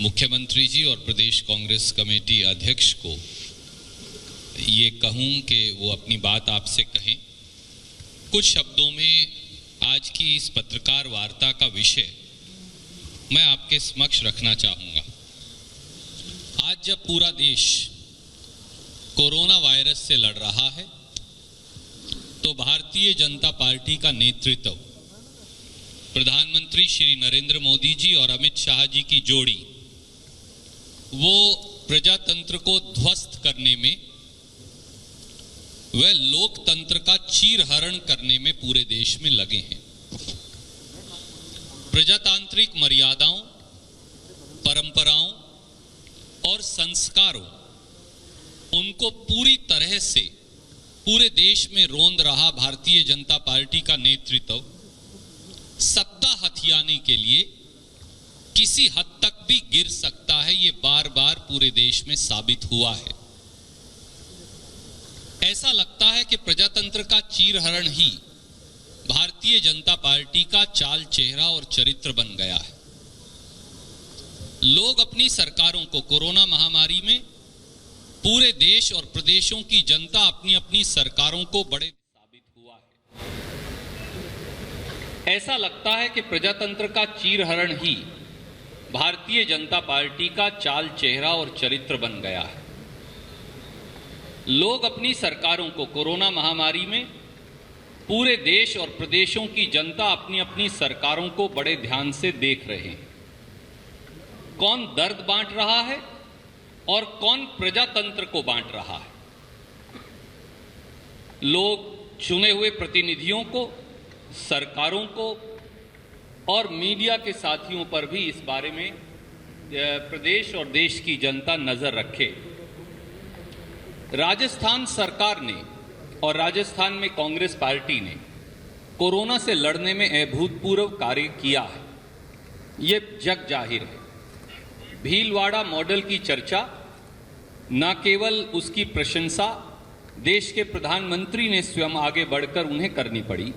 मुख्यमंत्री जी और प्रदेश कांग्रेस कमेटी अध्यक्ष को ये कहूं कि वो अपनी बात आपसे कहें। कुछ शब्दों में आज की इस पत्रकार वार्ता का विषय मैं आपके समक्ष रखना चाहूँगा। आज जब पूरा देश कोरोना वायरस से लड़ रहा है तो भारतीय जनता पार्टी का नेतृत्व प्रधानमंत्री श्री नरेंद्र मोदी जी और अमित शाह जी की जोड़ी वो प्रजातंत्र को ध्वस्त करने में, वह लोकतंत्र का चीरहरण करने में पूरे देश में लगे हैं। प्रजातांत्रिक मर्यादाओं, परंपराओं और संस्कारों, उनको पूरी तरह से पूरे देश में रोंद रहा भारतीय जनता पार्टी का नेतृत्व सत्ता हथियाने के लिए किसी हद तक भी गिर सकता है, ये बार बार पूरे देश में साबित हुआ है। ऐसा लगता है कि प्रजातंत्र का चीरहरण ही भारतीय जनता पार्टी का चाल चेहरा और चरित्र बन गया है। लोग अपनी सरकारों को, कोरोना महामारी में पूरे देश और प्रदेशों की जनता अपनी अपनी सरकारों को बड़े साबित हुआ है। ऐसा लगता है कि प्रजातंत्र का चीरहरण ही भारतीय जनता पार्टी का चाल चेहरा और चरित्र बन गया है। लोग अपनी सरकारों को, कोरोना महामारी में पूरे देश और प्रदेशों की जनता अपनी अपनी सरकारों को बड़े ध्यान से देख रहे हैं। कौन दर्द बांट रहा है और कौन प्रजातंत्र को बांट रहा है। लोग चुने हुए प्रतिनिधियों को, सरकारों को और मीडिया के साथियों पर भी इस बारे में प्रदेश और देश की जनता नजर रखे। राजस्थान सरकार ने और राजस्थान में कांग्रेस पार्टी ने कोरोना से लड़ने में अभूतपूर्व कार्य किया है, ये जग जाहिर है। भीलवाड़ा मॉडल की चर्चा, न केवल उसकी प्रशंसा देश के प्रधानमंत्री ने स्वयं आगे बढ़कर उन्हें करनी पड़ी,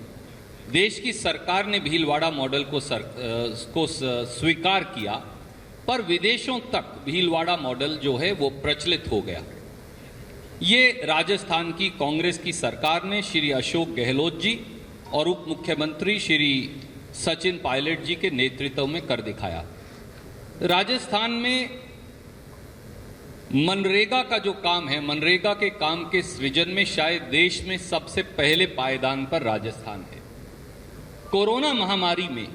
देश की सरकार ने भीलवाड़ा मॉडल को स्वीकार किया, पर विदेशों तक भीलवाड़ा मॉडल जो है वो प्रचलित हो गया। ये राजस्थान की कांग्रेस की सरकार ने श्री अशोक गहलोत जी और उप मुख्यमंत्री श्री सचिन पायलट जी के नेतृत्व में कर दिखाया। राजस्थान में मनरेगा का जो काम है, मनरेगा के काम के सृजन में शायद देश में सबसे पहले पायदान पर राजस्थान है। कोरोना महामारी में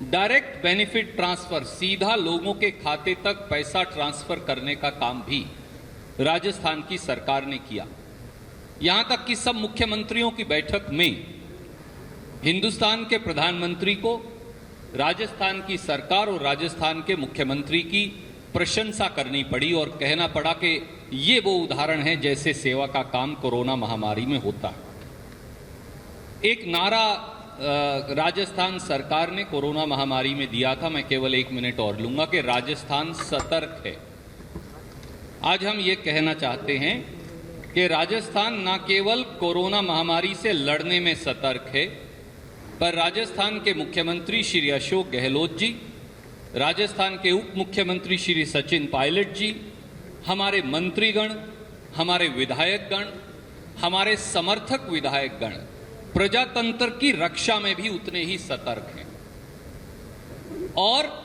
डायरेक्ट बेनिफिट ट्रांसफर, सीधा लोगों के खाते तक पैसा ट्रांसफर करने का काम भी राजस्थान की सरकार ने किया। यहां तक कि सब मुख्यमंत्रियों की बैठक में हिंदुस्तान के प्रधानमंत्री को राजस्थान की सरकार और राजस्थान के मुख्यमंत्री की प्रशंसा करनी पड़ी और कहना पड़ा कि ये वो उदाहरण है जैसे सेवा का काम कोरोना महामारी में होता है। एक नारा राजस्थान सरकार ने कोरोना महामारी में दिया था, मैं केवल 1 मिनट और लूंगा, कि राजस्थान सतर्क है। आज हम ये कहना चाहते हैं कि राजस्थान न केवल कोरोना महामारी से लड़ने में सतर्क है, पर राजस्थान के मुख्यमंत्री श्री अशोक गहलोत जी, राजस्थान के उप मुख्यमंत्री श्री सचिन पायलट जी, हमारे मंत्रीगण, हमारे विधायकगण, हमारे समर्थक विधायकगण प्रजातंत्र की रक्षा में भी उतने ही सतर्क हैं। और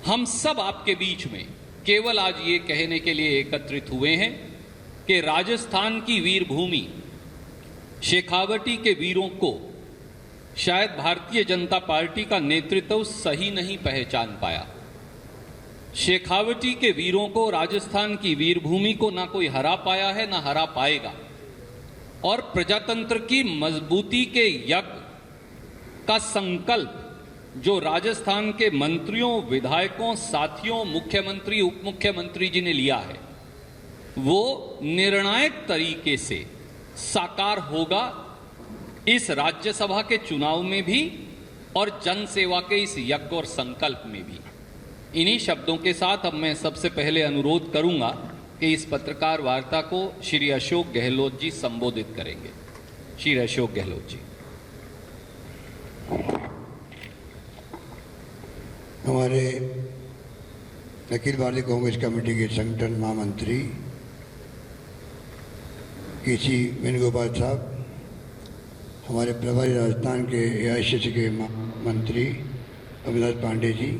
हम सब आपके बीच में केवल आज ये कहने के लिए एकत्रित हुए हैं कि राजस्थान की वीर भूमि शेखावटी के वीरों को शायद भारतीय जनता पार्टी का नेतृत्व सही नहीं पहचान पाया। शेखावटी के वीरों को, राजस्थान की वीर भूमि को ना कोई हरा पाया है, ना हरा पाएगा। और प्रजातंत्र की मजबूती के यज्ञ का संकल्प जो राजस्थान के मंत्रियों, विधायकों, साथियों, मुख्यमंत्री, उप मुख्यमंत्री जी ने लिया है, वो निर्णायक तरीके से साकार होगा इस राज्यसभा के चुनाव में भी और जन सेवा के इस यज्ञ और संकल्प में भी। इन्हीं शब्दों के साथ अब मैं सबसे पहले अनुरोध करूंगा कि इस पत्रकार वार्ता को श्री अशोक गहलोत जी संबोधित करेंगे। श्री अशोक गहलोत जी। हमारे अखिल भारतीय कांग्रेस कमेटी के संगठन महामंत्री केसी वेणुगोपाल साहब, हमारे प्रभारी राजस्थान के एआईसीसी के मंत्री अविनाश पांडे जी,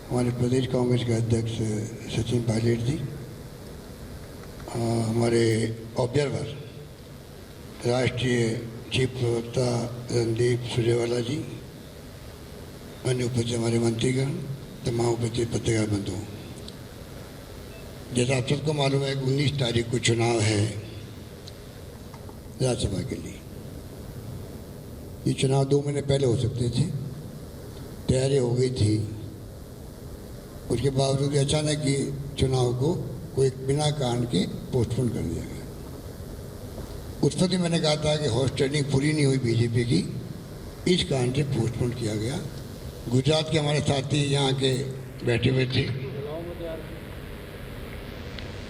हमारे प्रदेश कांग्रेस के अध्यक्ष सचिन पायलट जी, हमारे ऑब्जर्वर राष्ट्रीय चीफ प्रवक्ता रणदीप सुरजेवाला जी, अन्य उपस्थित हमारे मंत्रीगण, तमाम उपस्थित पत्रकार बंधुओं, जैसा आप सबको मालूम है 19 तारीख को चुनाव है राज्यसभा के लिए। ये चुनाव 2 महीने पहले हो सकते थे, तैयारी हो गई थी, उसके बावजूद अचानक ये चुनाव को कोई बिना कारण के पोस्टपोन कर दिया गया। उस वक्त मैंने कहा था कि हॉर्स ट्रेडिंग पूरी नहीं हुई बीजेपी की, इस कारण से पोस्टपोन किया गया। गुजरात के हमारे साथी यहाँ के बैठे हुए थे,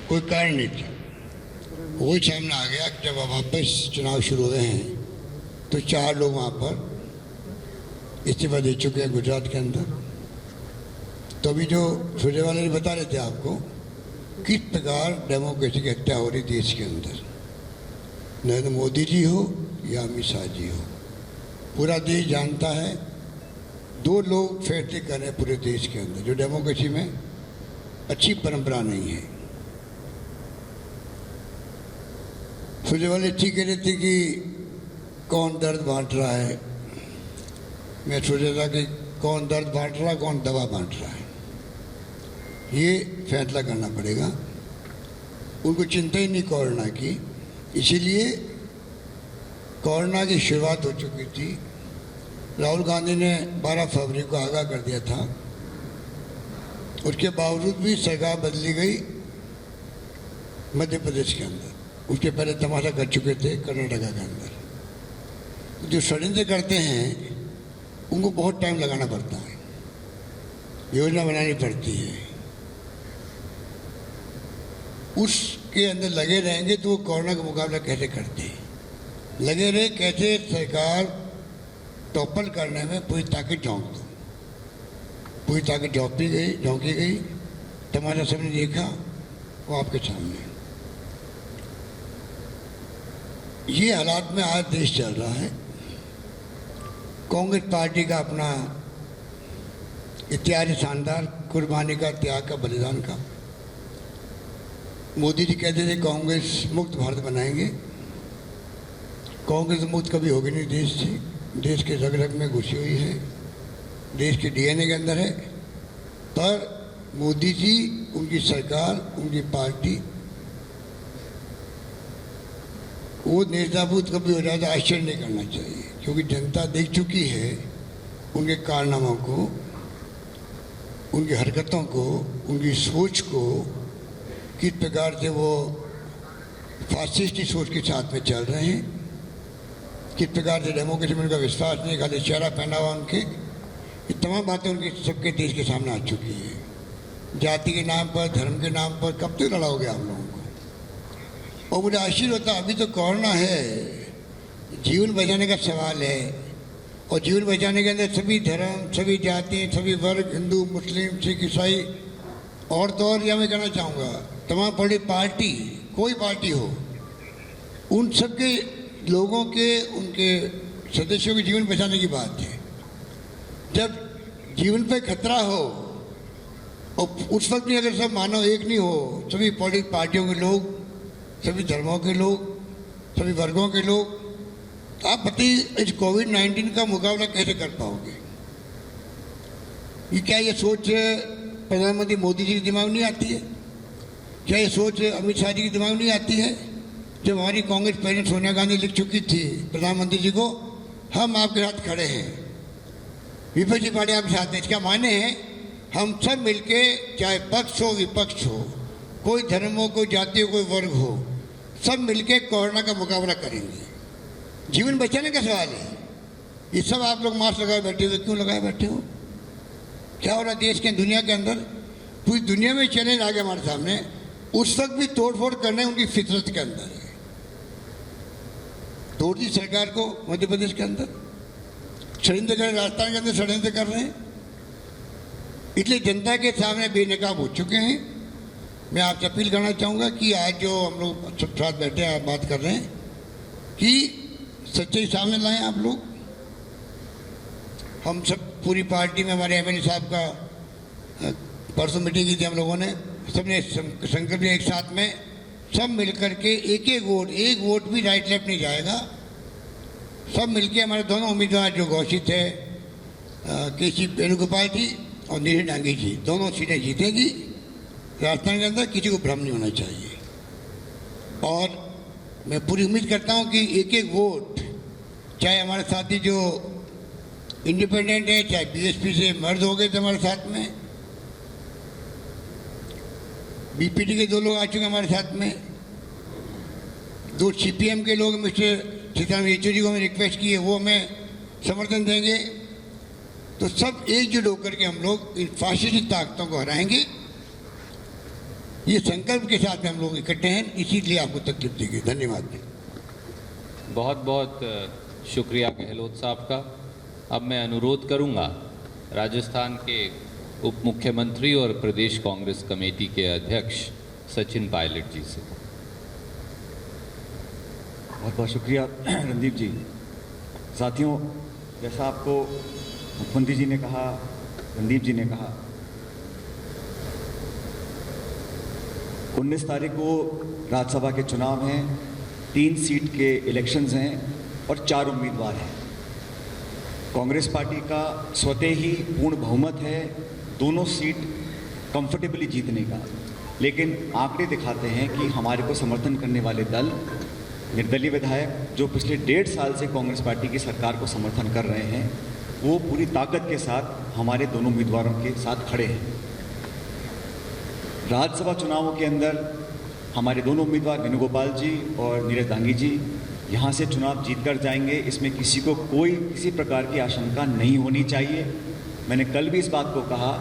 कोई कारण नहीं था, वही सामने आ गया कि जब अब वापस चुनाव शुरू हुए हैं तो 4 लोग वहाँ पर इस्तीफा दे चुके हैं गुजरात के अंदर। तो अभी जो सुरजेवाला जी बता रहे थे आपको किस प्रकार डेमोक्रेसी की हत्या हो रही देश के अंदर, नरेंद्र मोदी जी हो या अमित शाह जी हो, पूरा देश जानता है 2 लोग फैसले कर रहे हैं पूरे देश के अंदर, जो डेमोक्रेसी में अच्छी परंपरा नहीं है। सुरजेवाला ठीक कह रहे थे कि कौन दर्द बांट रहा है, मैं सोच रहा था कि कौन दर्द बांट रहा है, कौन दवा बांट रहा है, ये फैसला करना पड़ेगा। उनको चिंता ही नहीं कोरोना की, इसीलिए कोरोना की शुरुआत हो चुकी थी। राहुल गांधी ने 12 फरवरी को आगाह कर दिया था, उसके बावजूद भी सरकार बदली गई मध्य प्रदेश के अंदर, उसके पहले तमाशा कर चुके थे कर्नाटका के अंदर। जो षड्यंत्र करते हैं उनको बहुत टाइम लगाना पड़ता है, योजना बनानी पड़ती है, उसके अंदर लगे रहेंगे तो वो कोरोना का मुकाबला कैसे करते हैं, लगे रहे कैसे सरकार टॉपल करने में पूरी ताकत झोंक दो, पूरी ताकत झोंकी गई, तमाशा सबने देखा, वो आपके सामने। ये हालात में आज देश चल रहा है। कांग्रेस पार्टी का अपना इतिहास शानदार, कुर्बानी का, त्याग का, बलिदान का। मोदी जी कहते थे कांग्रेस मुक्त भारत बनाएंगे, कांग्रेस मुक्त कभी होगी नहीं देश से, देश के रग रग में घुसी हुई है, देश के डीएनए के अंदर है। पर मोदी जी, उनकी सरकार, उनकी पार्टी वो नेताबूत कभी हो जाता, आश्चर्य नहीं करना चाहिए, क्योंकि जनता देख चुकी है उनके कारनामों को, उनकी हरकतों को, उनकी सोच को, किस प्रकार से वो फासिस्टी सोच के साथ में चल रहे हैं, किस प्रकार से डेमोक्रेसी में उनका विश्वास नहीं, खाली चेहरा पहना हुआ उनके, ये तमाम बातें उनकी सबके देश के सामने आ चुकी है। जाति के नाम पर, धर्म के नाम पर कब तक लड़ाओगे आप लोगों को? और मुझे आश्चर्य होता, अभी तो कोरोना है, जीवन बचाने का सवाल है, और जीवन बचाने के अंदर सभी धर्म, सभी जाति, सभी वर्ग, हिंदू, मुस्लिम, सिख, ईसाई, और तो और यह मैं कहना चाहूँगा तमाम बड़ी पार्टी, कोई पार्टी हो, उन सबके लोगों के, उनके सदस्यों के जीवन बचाने की बात है। जब जीवन पे खतरा हो और उस वक्त भी अगर सब मानव एक नहीं हो, सभी पॉलिटिकल पार्टियों के लोग, सभी धर्मों के लोग, सभी वर्गों के लोग, तो आप बताइए इस कोविड-19 का मुकाबला कैसे कर पाओगे? ये क्या ये सोच प्रधानमंत्री मोदी जी के दिमाग में नहीं आती है? क्या ये सोच अमित शाह जी के दिमाग में नहीं आती है? जब हमारी कांग्रेस प्रेसिडेंट सोनिया गांधी लिख चुकी थी प्रधानमंत्री जी को, हम आपके साथ खड़े हैं, विपक्षी पार्टी आपके साथ है, इसका माने है हम सब मिलके, चाहे पक्ष हो विपक्ष हो, कोई धर्म हो, कोई जाति हो, कोई वर्ग हो, सब मिलके कोरोना का मुकाबला करेंगे। जीवन बचाने का सवाल है। ये सब आप लोग मास्क लगाए बैठे हुए क्यों लगाए बैठे हो? क्या हो रहा देश के, दुनिया के अंदर? पूरी दुनिया में चैलेंज आ गया हमारे सामने, उस वक्त भी तोड़फोड़ करने उनकी फितरत के अंदर है। तोड़ दी सरकार को मध्य प्रदेश के अंदर, षड्यंत्र कर, राजस्थान के अंदर षड्यंत्र कर रहे हैं, इसलिए जनता के सामने बेनकाब हो चुके हैं। मैं आपसे अपील करना चाहूँगा कि आज जो हम लोग सब साथ बैठे हैं, आप बात कर रहे हैं कि सच्चाई सामने लाएं आप लोग। हम सब पूरी पार्टी में, हमारे एमएलए साहब का परसों मीटिंग की थी हम लोगों ने, सबने संकल्प लिया एक साथ में, सब मिलकर के एक वोट भी राइट लेफ्ट नहीं जाएगा। सब मिलके हमारे दोनों उम्मीदवार जो घोषित है, केसी वेणुगोपाल जी और नीरज डांगी जी, दोनों सीटें जीतेगी राजस्थान के अंदर। किसी को भ्रम नहीं होना चाहिए। और मैं पूरी उम्मीद करता हूं कि एक वोट, चाहे हमारे साथी जो इंडिपेंडेंट है, चाहे बीएसपी से मर्द हो गए थे हमारे साथ में, बीपीटी के 2 लोग आ चुके हमारे साथ में, 2 सीपीएम के लोग मिस्टर सीताराम येचुरी को हमें रिक्वेस्ट की है, वो हमें समर्थन देंगे। तो सब एकजुट होकर के हम लोग इन फाशिस्टी ताकतों को हराएंगे। ये संकल्प के साथ हम लोग इकट्ठे हैं, इसीलिए आपको तकलीफ दी गई। धन्यवाद। बहुत बहुत शुक्रिया गहलोत साहब का। अब मैं अनुरोध करूंगा राजस्थान के उप मुख्यमंत्री और प्रदेश कांग्रेस कमेटी के अध्यक्ष सचिन पायलट जी से। बहुत बहुत शुक्रिया रणदीप जी। साथियों, जैसा आपको मुख्यमंत्री जी ने कहा, रणदीप जी ने कहा, 19 तारीख को राज्यसभा के चुनाव हैं, 3 सीट के इलेक्शंस हैं और 4 उम्मीदवार हैं। कांग्रेस पार्टी का स्वतः ही पूर्ण बहुमत है दोनों सीट कंफर्टेबली जीतने का। लेकिन आंकड़े दिखाते हैं कि हमारे को समर्थन करने वाले दल, निर्दलीय विधायक जो पिछले 1.5 साल से कांग्रेस पार्टी की सरकार को समर्थन कर रहे हैं, वो पूरी ताकत के साथ हमारे दोनों उम्मीदवारों के साथ खड़े हैं। राज्यसभा चुनावों के अंदर हमारे दोनों उम्मीदवार वेणुगोपाल जी और नीरज डांगी जी यहाँ से चुनाव जीतकर जाएंगे। इसमें किसी को किसी प्रकार की आशंका नहीं होनी चाहिए। मैंने कल भी इस बात को कहा,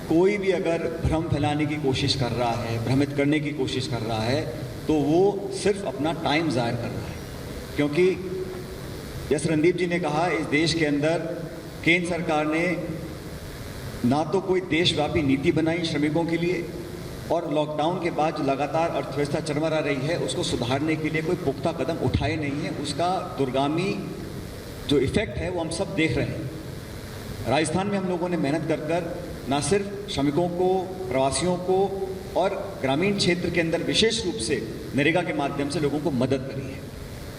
कोई भी अगर भ्रम फैलाने की कोशिश कर रहा है, भ्रमित करने की कोशिश कर रहा है, तो वो सिर्फ अपना टाइम ज़ाहिर कर रहा है। क्योंकि जैसे रणदीप जी ने कहा, इस देश के अंदर केंद्र सरकार ने ना तो कोई देशव्यापी नीति बनाई श्रमिकों के लिए, और लॉकडाउन के बाद जो लगातार अर्थव्यवस्था चरमरा रही है उसको सुधारने के लिए कोई पुख्ता कदम उठाए नहीं है। उसका दुर्गामी जो इफेक्ट है वो हम सब देख रहे हैं। राजस्थान में हम लोगों ने मेहनत कर कर ना सिर्फ श्रमिकों को, प्रवासियों को और ग्रामीण क्षेत्र के अंदर विशेष रूप से नरेगा के माध्यम से लोगों को मदद करी है।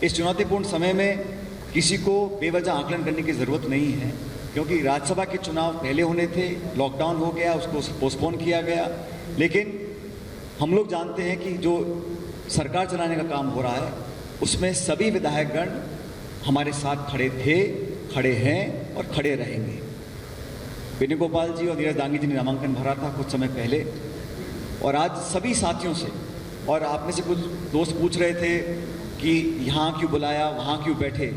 इस चुनौतीपूर्ण समय में किसी को बेवजह आकलन करने की ज़रूरत नहीं है, क्योंकि राज्यसभा के चुनाव पहले होने थे, लॉकडाउन हो गया, उसको पोस्टपोन किया गया। लेकिन हम लोग जानते हैं कि जो सरकार चलाने का काम हो रहा है उसमें सभी विधायकगण हमारे साथ खड़े थे, खड़े हैं और खड़े रहेंगे। वेणुगोपाल जी और नीरज डांगी जी ने नामांकन भरा था कुछ समय पहले, और आज सभी साथियों से, और आप में से कुछ दोस्त पूछ रहे थे कि यहाँ क्यों बुलाया, वहाँ क्यों बैठे,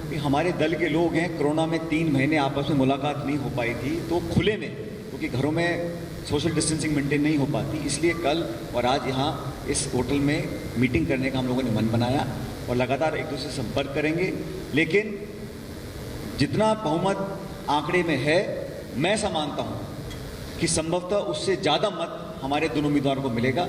कि हमारे दल के लोग हैं, कोरोना में 3 महीने आपस में मुलाकात नहीं हो पाई थी, तो खुले में, क्योंकि घरों में सोशल डिस्टेंसिंग मेंटेन नहीं हो पाती, इसलिए कल और आज यहाँ इस होटल में मीटिंग करने का हम लोगों ने मन बनाया और लगातार एक दूसरे से संपर्क करेंगे। लेकिन जितना बहुमत आंकड़े में है, मैं ऐसा मानता हूँ कि संभवतः उससे ज़्यादा मत हमारे दोनों उम्मीदवारों को मिलेगा।